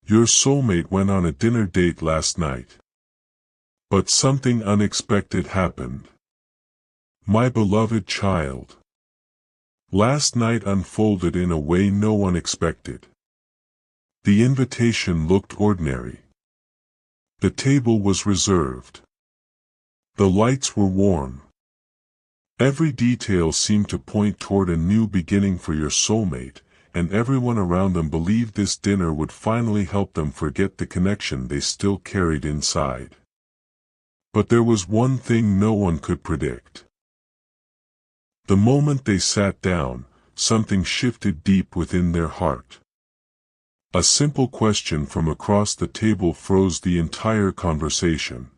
Your soulmate went on a dinner date last night. But something unexpected happened. My beloved child. Last night unfolded in a way no one expected. The invitation looked ordinary. The table was reserved. The lights were warm. Every detail seemed to point toward a new beginning for your soulmate, and everyone around them believed this dinner would finally help them forget the connection they still carried inside. But there was one thing no one could predict. The moment they sat down, something shifted deep within their heart. A simple question from across the table froze the entire conversation.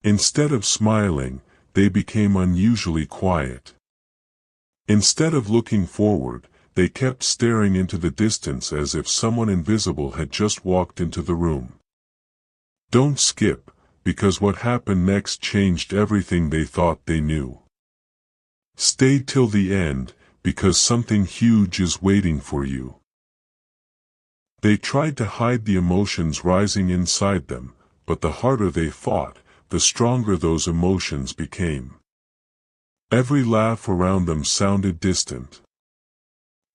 Instead of smiling, they became unusually quiet. Instead of looking forward, they kept staring into the distance as if someone invisible had just walked into the room. Don't skip, because what happened next changed everything they thought they knew. Stay till the end, because something huge is waiting for you. They tried to hide the emotions rising inside them, but the harder they fought, the stronger those emotions became. Every laugh around them sounded distant.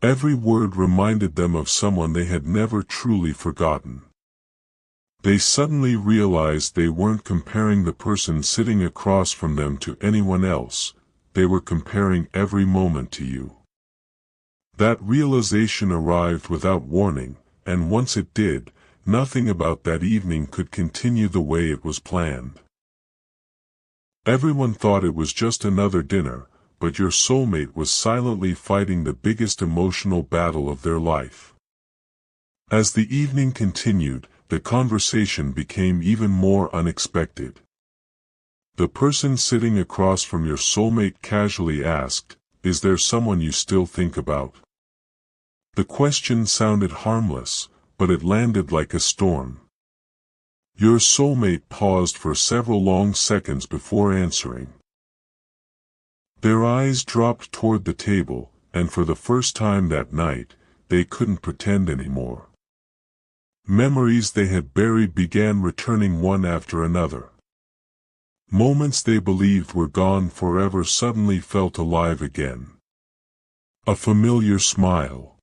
Every word reminded them of someone they had never truly forgotten. They suddenly realized they weren't comparing the person sitting across from them to anyone else, they were comparing every moment to you. That realization arrived without warning, and once it did, nothing about that evening could continue the way it was planned. Everyone thought it was just another dinner, but your soulmate was silently fighting the biggest emotional battle of their life. As the evening continued, the conversation became even more unexpected. The person sitting across from your soulmate casually asked, "Is there someone you still think about?" The question sounded harmless, but it landed like a storm. Your soulmate paused for several long seconds before answering. Their eyes dropped toward the table, and for the first time that night, they couldn't pretend anymore. Memories they had buried began returning one after another. Moments they believed were gone forever suddenly felt alive again. A familiar smile.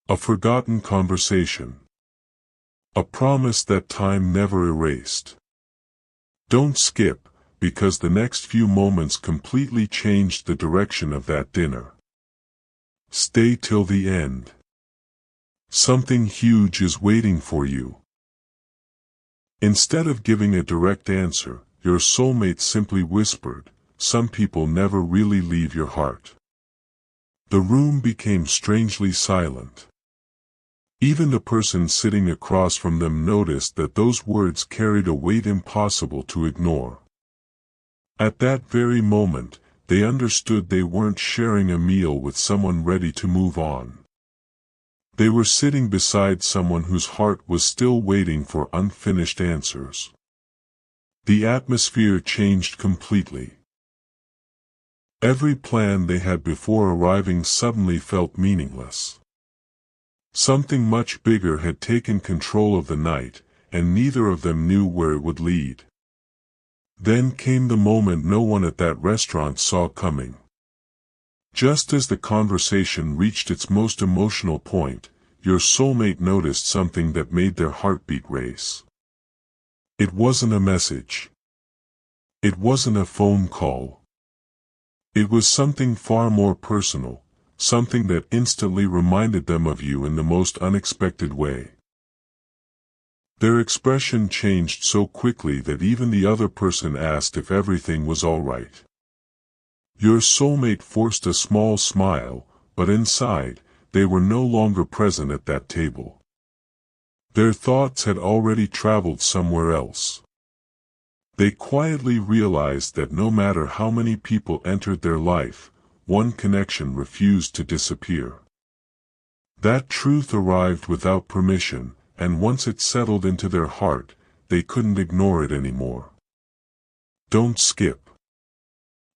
A forgotten conversation. A promise that time never erased. Don't skip, because the next few moments completely changed the direction of that dinner. Stay till the end. Something huge is waiting for you. Instead of giving a direct answer, your soulmate simply whispered, "Some people never really leave your heart." The room became strangely silent. Even the person sitting across from them noticed that those words carried a weight impossible to ignore. At that very moment, they understood they weren't sharing a meal with someone ready to move on. They were sitting beside someone whose heart was still waiting for unfinished answers. The atmosphere changed completely. Every plan they had before arriving suddenly felt meaningless. Something much bigger had taken control of the night, and neither of them knew where it would lead. Then came the moment no one at that restaurant saw coming. Just as the conversation reached its most emotional point, your soulmate noticed something that made their heartbeat race. It wasn't a message. It wasn't a phone call. It was something far more personal, something that instantly reminded them of you in the most unexpected way. Their expression changed so quickly that even the other person asked if everything was all right. Your soulmate forced a small smile, but inside, they were no longer present at that table. Their thoughts had already traveled somewhere else. They quietly realized that no matter how many people entered their life, one connection refused to disappear. That truth arrived without permission, and once it settled into their heart, they couldn't ignore it anymore. Don't skip.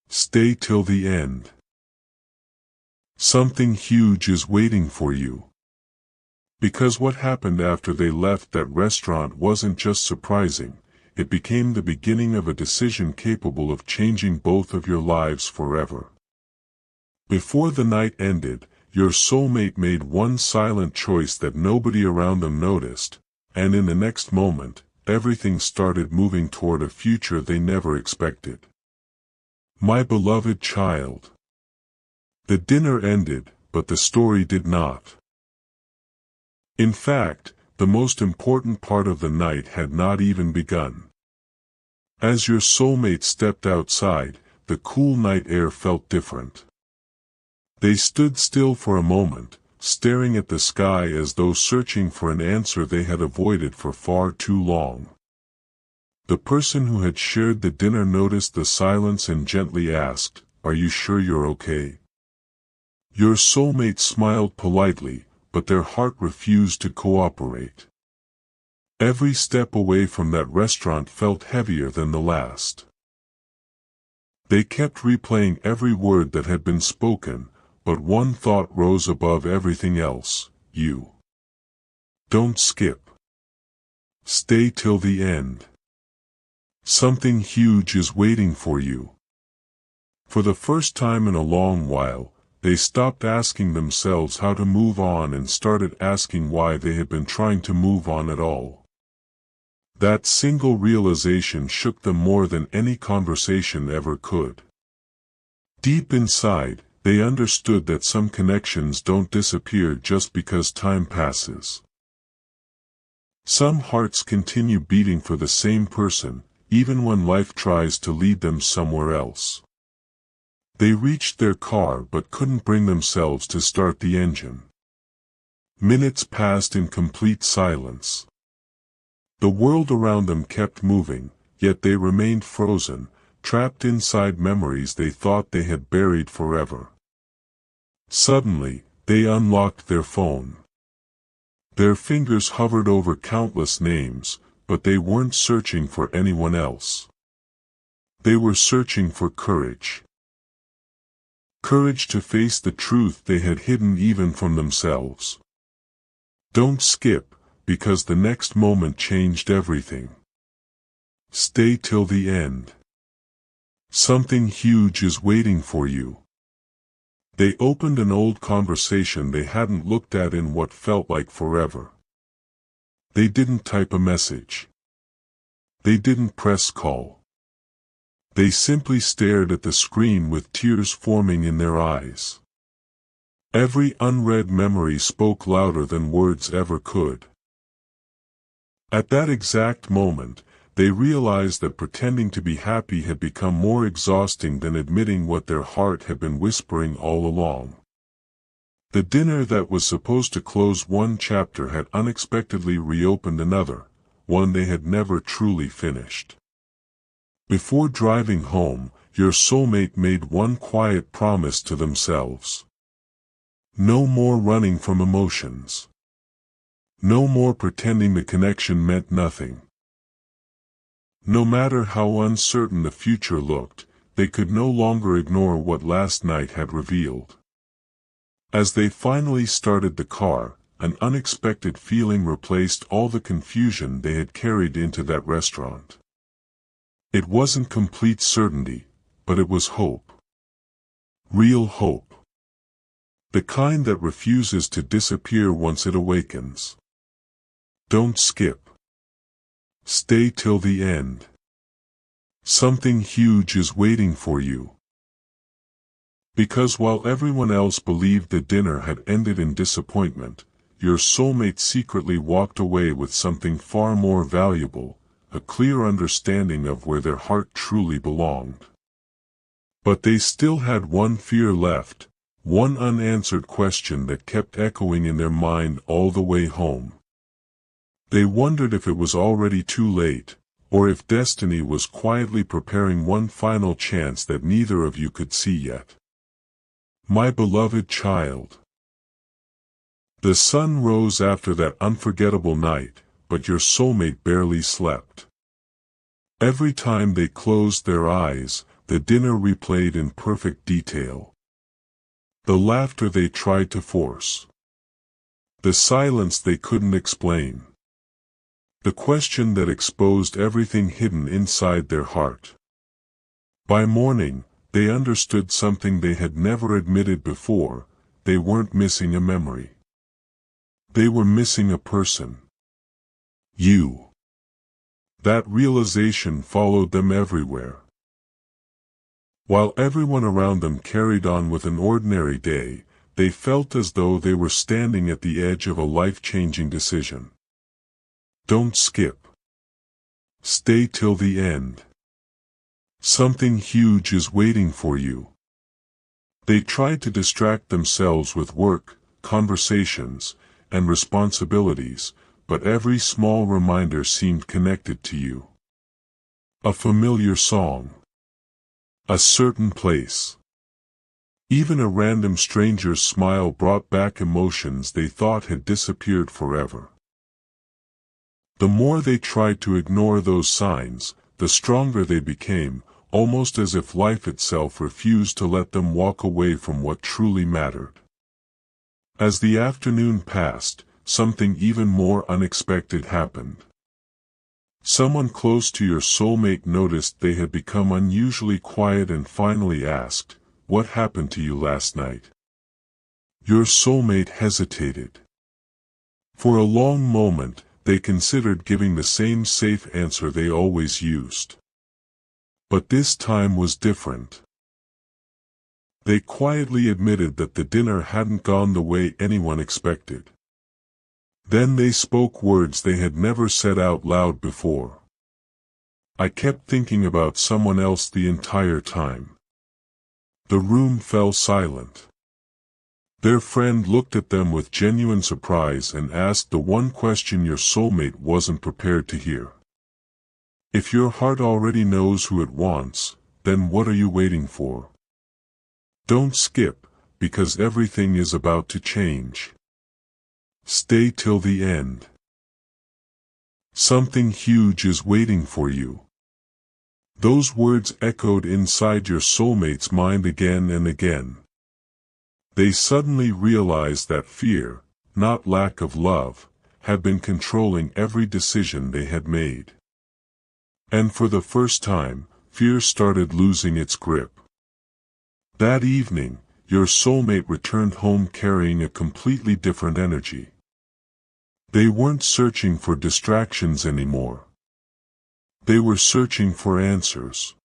Stay till the end. Something huge is waiting for you. Because what happened after they left that restaurant wasn't just surprising, it became the beginning of a decision capable of changing both of your lives forever. Before the night ended, your soulmate made one silent choice that nobody around them noticed, and in the next moment, everything started moving toward a future they never expected. My beloved child. The dinner ended, but the story did not. In fact, the most important part of the night had not even begun. As your soulmate stepped outside, the cool night air felt different. They stood still for a moment, staring at the sky as though searching for an answer they had avoided for far too long. The person who had shared the dinner noticed the silence and gently asked, "Are you sure you're okay?" Your soulmate smiled politely, but their heart refused to cooperate. Every step away from that restaurant felt heavier than the last. They kept replaying every word that had been spoken, but one thought rose above everything else: you. Don't skip. Stay till the end. Something huge is waiting for you. For the first time in a long while, they stopped asking themselves how to move on and started asking why they had been trying to move on at all. That single realization shook them more than any conversation ever could. Deep inside, they understood that some connections don't disappear just because time passes. Some hearts continue beating for the same person, even when life tries to lead them somewhere else. They reached their car but couldn't bring themselves to start the engine. Minutes passed in complete silence. The world around them kept moving, yet they remained frozen, trapped inside memories they thought they had buried forever. Suddenly, they unlocked their phone. Their fingers hovered over countless names, but they weren't searching for anyone else. They were searching for courage. Courage to face the truth they had hidden even from themselves. Don't skip, because the next moment changed everything. Stay till the end. Something huge is waiting for you. They opened an old conversation they hadn't looked at in what felt like forever. They didn't type a message. They didn't press call. They simply stared at the screen with tears forming in their eyes. Every unread memory spoke louder than words ever could. At that exact moment, they realized that pretending to be happy had become more exhausting than admitting what their heart had been whispering all along. The dinner that was supposed to close one chapter had unexpectedly reopened another, one they had never truly finished. Before driving home, your soulmate made one quiet promise to themselves. No more running from emotions. No more pretending the connection meant nothing. No matter how uncertain the future looked, they could no longer ignore what last night had revealed. As they finally started the car, an unexpected feeling replaced all the confusion they had carried into that restaurant. It wasn't complete certainty, but it was hope. Real hope. The kind that refuses to disappear once it awakens. Don't skip. Stay till the end. Something huge is waiting for you. Because while everyone else believed the dinner had ended in disappointment, your soulmate secretly walked away with something far more valuable, a clear understanding of where their heart truly belonged. But they still had one fear left, one unanswered question that kept echoing in their mind all the way home. They wondered if it was already too late, or if destiny was quietly preparing one final chance that neither of you could see yet. My beloved child. The sun rose after that unforgettable night, but your soulmate barely slept. Every time they closed their eyes, the dinner replayed in perfect detail. The laughter they tried to force. The silence they couldn't explain. The question that exposed everything hidden inside their heart. By morning, they understood something they had never admitted before: they weren't missing a memory. They were missing a person. You. That realization followed them everywhere. While everyone around them carried on with an ordinary day, they felt as though they were standing at the edge of a life-changing decision. Don't skip. Stay till the end. Something huge is waiting for you. They tried to distract themselves with work, conversations, and responsibilities, but every small reminder seemed connected to you. A familiar song. A certain place. Even a random stranger's smile brought back emotions they thought had disappeared forever. The more they tried to ignore those signs, the stronger they became, almost as if life itself refused to let them walk away from what truly mattered. As the afternoon passed, something even more unexpected happened. Someone close to your soulmate noticed they had become unusually quiet and finally asked, "What happened to you last night?" Your soulmate hesitated. For a long moment, they considered giving the same safe answer they always used. But this time was different. They quietly admitted that the dinner hadn't gone the way anyone expected. Then they spoke words they had never said out loud before. "I kept thinking about someone else the entire time." The room fell silent. Their friend looked at them with genuine surprise and asked the one question your soulmate wasn't prepared to hear. If your heart already knows who it wants, then what are you waiting for? Don't skip, because everything is about to change. Stay till the end. Something huge is waiting for you. Those words echoed inside your soulmate's mind again and again. They suddenly realized that fear, not lack of love, had been controlling every decision they had made. And for the first time, fear started losing its grip. That evening, your soulmate returned home carrying a completely different energy. They weren't searching for distractions anymore. They were searching for answers.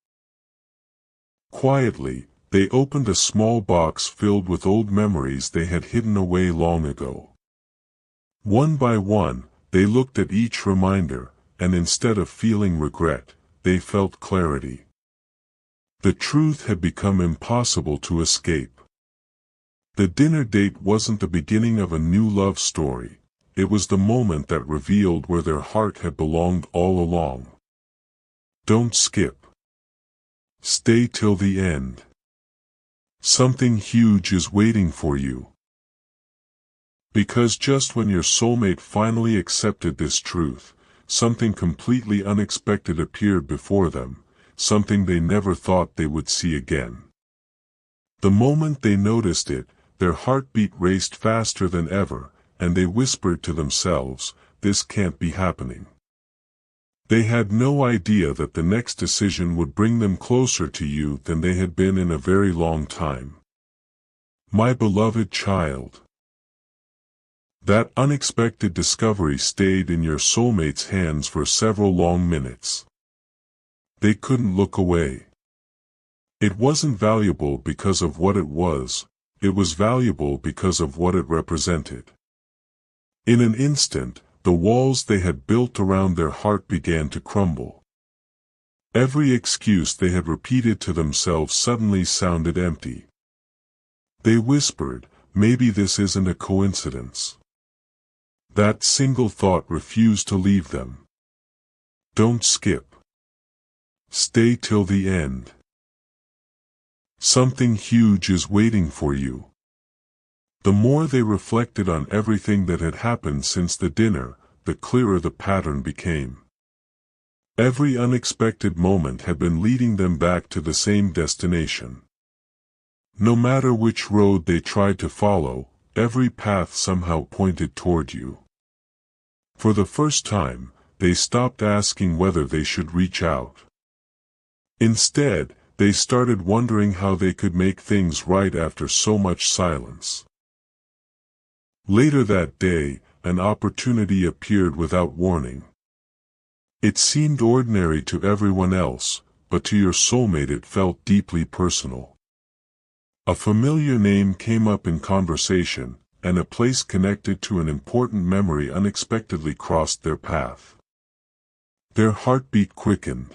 Quietly, they opened a small box filled with old memories they had hidden away long ago. One by one, they looked at each reminder, and instead of feeling regret, they felt clarity. The truth had become impossible to escape. The dinner date wasn't the beginning of a new love story. It was the moment that revealed where their heart had belonged all along. Don't skip. Stay till the end. Something huge is waiting for you. Because just when your soulmate finally accepted this truth, something completely unexpected appeared before them, something they never thought they would see again. The moment they noticed it, their heartbeat raced faster than ever, and they whispered to themselves, "This can't be happening." They had no idea that the next decision would bring them closer to you than they had been in a very long time. My beloved child. That unexpected discovery stayed in your soulmate's hands for several long minutes. They couldn't look away. It wasn't valuable because of what it was valuable because of what it represented. In an instant, the walls they had built around their heart began to crumble. Every excuse they had repeated to themselves suddenly sounded empty. They whispered, "Maybe this isn't a coincidence." That single thought refused to leave them. Don't skip. Stay till the end. Something huge is waiting for you. The more they reflected on everything that had happened since the dinner, the clearer the pattern became. Every unexpected moment had been leading them back to the same destination. No matter which road they tried to follow, every path somehow pointed toward you. For the first time, they stopped asking whether they should reach out. Instead, they started wondering how they could make things right after so much silence. Later that day, an opportunity appeared without warning. It seemed ordinary to everyone else, but to your soulmate it felt deeply personal. A familiar name came up in conversation, and a place connected to an important memory unexpectedly crossed their path. Their heartbeat quickened.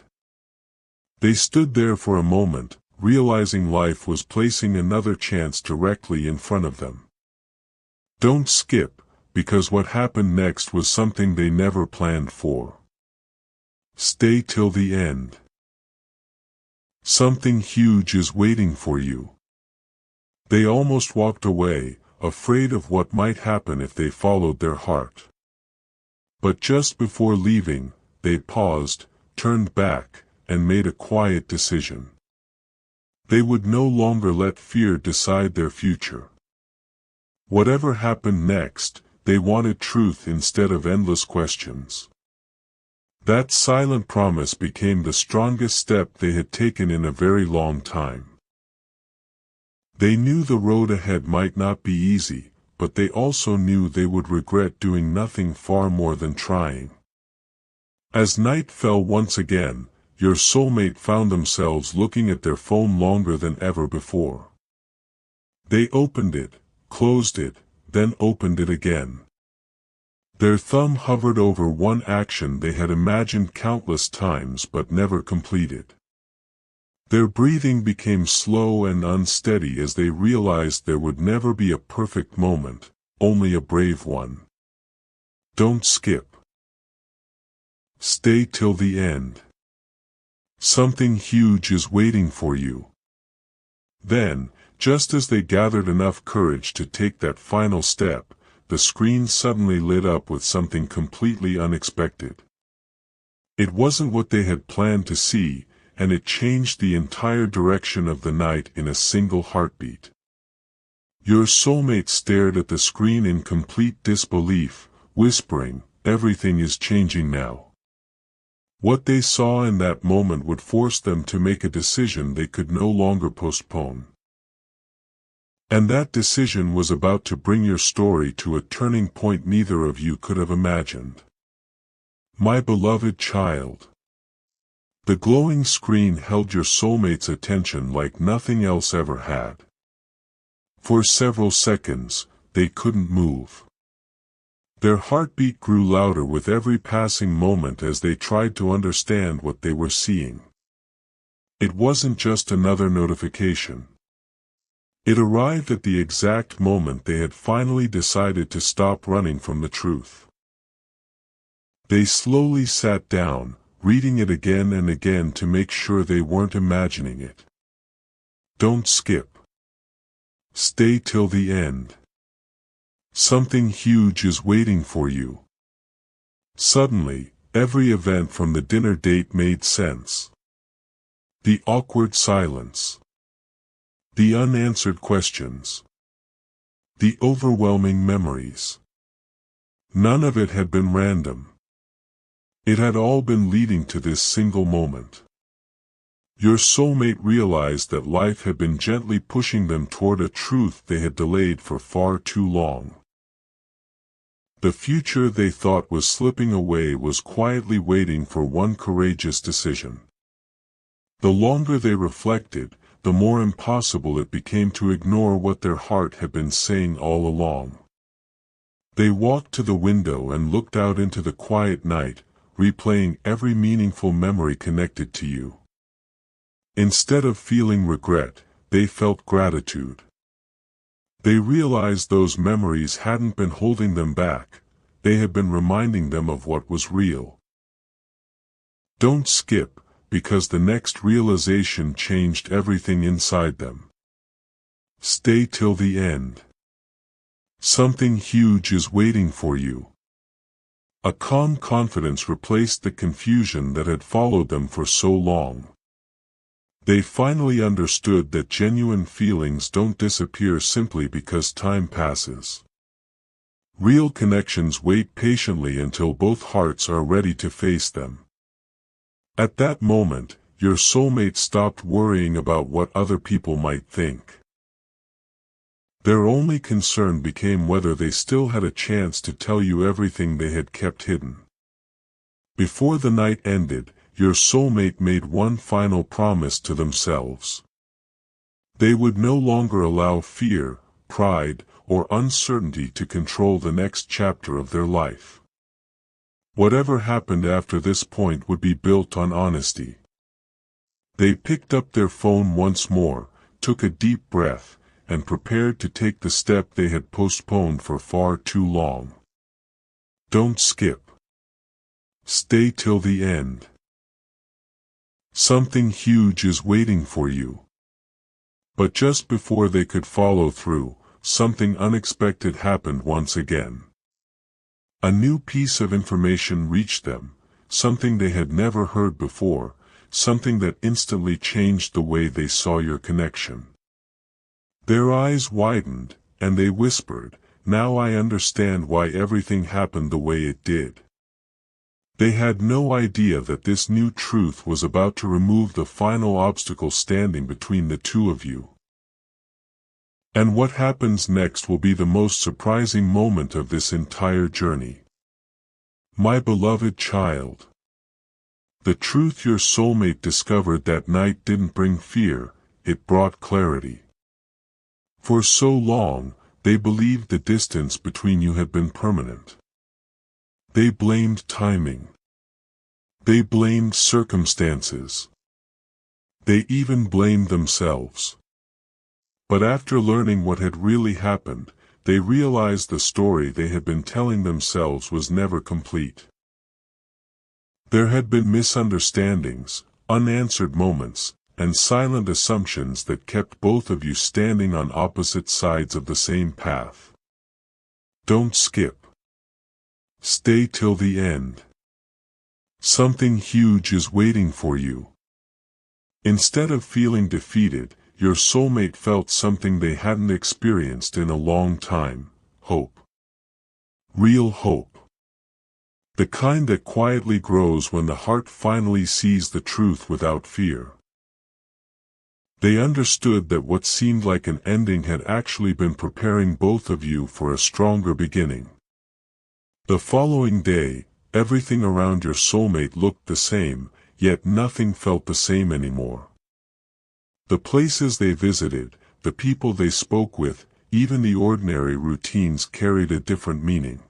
They stood there for a moment, realizing life was placing another chance directly in front of them. Don't skip, because what happened next was something they never planned for. Stay till the end. Something huge is waiting for you. They almost walked away, afraid of what might happen if they followed their heart. But just before leaving, they paused, turned back, and made a quiet decision. They would no longer let fear decide their future. Whatever happened next, they wanted truth instead of endless questions. That silent promise became the strongest step they had taken in a very long time. They knew the road ahead might not be easy, but they also knew they would regret doing nothing far more than trying. As night fell once again, your soulmate found themselves looking at their phone longer than ever before. They opened it, closed it, then opened it again. Their thumb hovered over one action they had imagined countless times but never completed. Their breathing became slow and unsteady as they realized there would never be a perfect moment, only a brave one. Don't skip. Stay till the end. Something huge is waiting for you. Then, just as they gathered enough courage to take that final step, the screen suddenly lit up with something completely unexpected. It wasn't what they had planned to see, and it changed the entire direction of the night in a single heartbeat. Your soulmate stared at the screen in complete disbelief, whispering, "Everything is changing now." What they saw in that moment would force them to make a decision they could no longer postpone. And that decision was about to bring your story to a turning point neither of you could have imagined. My beloved child. The glowing screen held your soulmate's attention like nothing else ever had. For several seconds, they couldn't move. Their heartbeat grew louder with every passing moment as they tried to understand what they were seeing. It wasn't just another notification. It arrived at the exact moment they had finally decided to stop running from the truth. They slowly sat down, reading it again and again to make sure they weren't imagining it. Don't skip. Stay till the end. Something huge is waiting for you. Suddenly, every event from the dinner date made sense. The awkward silence. The unanswered questions. The overwhelming memories. None of it had been random. It had all been leading to this single moment. Your soulmate realized that life had been gently pushing them toward a truth they had delayed for far too long. The future they thought was slipping away was quietly waiting for one courageous decision. The longer they reflected, the more impossible it became to ignore what their heart had been saying all along. They walked to the window and looked out into the quiet night, replaying every meaningful memory connected to you. Instead of feeling regret, they felt gratitude. They realized those memories hadn't been holding them back, they had been reminding them of what was real. Don't skip, because the next realization changed everything inside them. Stay till the end. Something huge is waiting for you. A calm confidence replaced the confusion that had followed them for so long. They finally understood that genuine feelings don't disappear simply because time passes. Real connections wait patiently until both hearts are ready to face them. At that moment, your soulmate stopped worrying about what other people might think. Their only concern became whether they still had a chance to tell you everything they had kept hidden. Before the night ended, your soulmate made one final promise to themselves. They would no longer allow fear, pride, or uncertainty to control the next chapter of their life. Whatever happened after this point would be built on honesty. They picked up their phone once more, took a deep breath, and prepared to take the step they had postponed for far too long. Don't skip. Stay till the end. Something huge is waiting for you. But just before they could follow through, something unexpected happened once again. A new piece of information reached them, something they had never heard before, something that instantly changed the way they saw your connection. Their eyes widened, and they whispered, "Now I understand why everything happened the way it did." They had no idea that this new truth was about to remove the final obstacle standing between the two of you. And what happens next will be the most surprising moment of this entire journey. My beloved child. The truth your soulmate discovered that night didn't bring fear, it brought clarity. For so long, they believed the distance between you had been permanent. They blamed timing. They blamed circumstances. They even blamed themselves. But after learning what had really happened, they realized the story they had been telling themselves was never complete. There had been misunderstandings, unanswered moments, and silent assumptions that kept both of you standing on opposite sides of the same path. Don't skip. Stay till the end. Something huge is waiting for you. Instead of feeling defeated, your soulmate felt something they hadn't experienced in a long time: hope. Real hope. The kind that quietly grows when the heart finally sees the truth without fear. They understood that what seemed like an ending had actually been preparing both of you for a stronger beginning. The following day, everything around your soulmate looked the same, yet nothing felt the same anymore. The places they visited, the people they spoke with, even the ordinary routines carried a different meaning.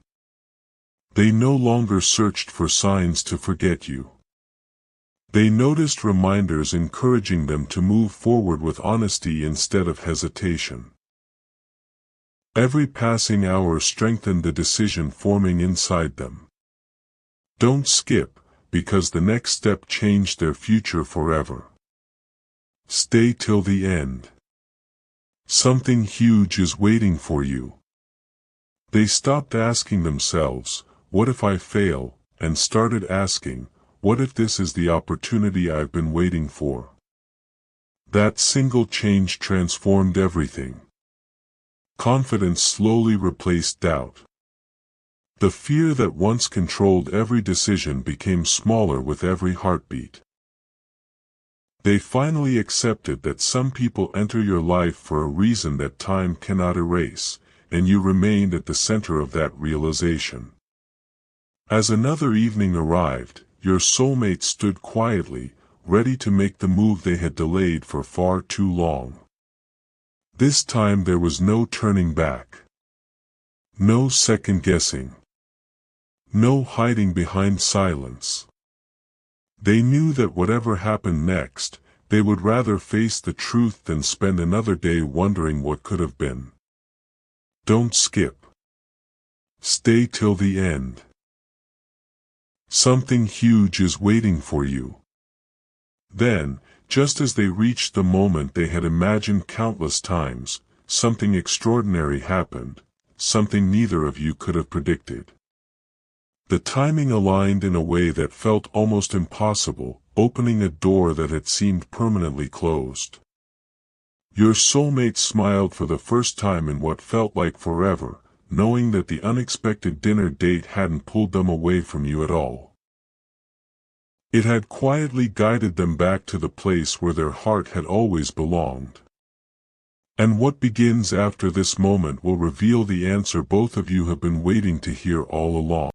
They no longer searched for signs to forget you. They noticed reminders encouraging them to move forward with honesty instead of hesitation. Every passing hour strengthened the decision forming inside them. Don't skip, because the next step changed their future forever. Stay till the end. Something huge is waiting for you. They stopped asking themselves, "What if I fail?" and started asking, "What if this is the opportunity I've been waiting for?" That single change transformed everything. Confidence slowly replaced doubt. The fear that once controlled every decision became smaller with every heartbeat. They finally accepted that some people enter your life for a reason that time cannot erase, and you remained at the center of that realization. As another evening arrived, your soulmate stood quietly, ready to make the move they had delayed for far too long. This time there was no turning back. No second guessing. No hiding behind silence. They knew that whatever happened next, they would rather face the truth than spend another day wondering what could have been. Don't skip. Stay till the end. Something huge is waiting for you. Then, just as they reached the moment they had imagined countless times, something extraordinary happened, something neither of you could have predicted. The timing aligned in a way that felt almost impossible, opening a door that had seemed permanently closed. Your soulmate smiled for the first time in what felt like forever, knowing that the unexpected dinner date hadn't pulled them away from you at all. It had quietly guided them back to the place where their heart had always belonged. And what begins after this moment will reveal the answer both of you have been waiting to hear all along.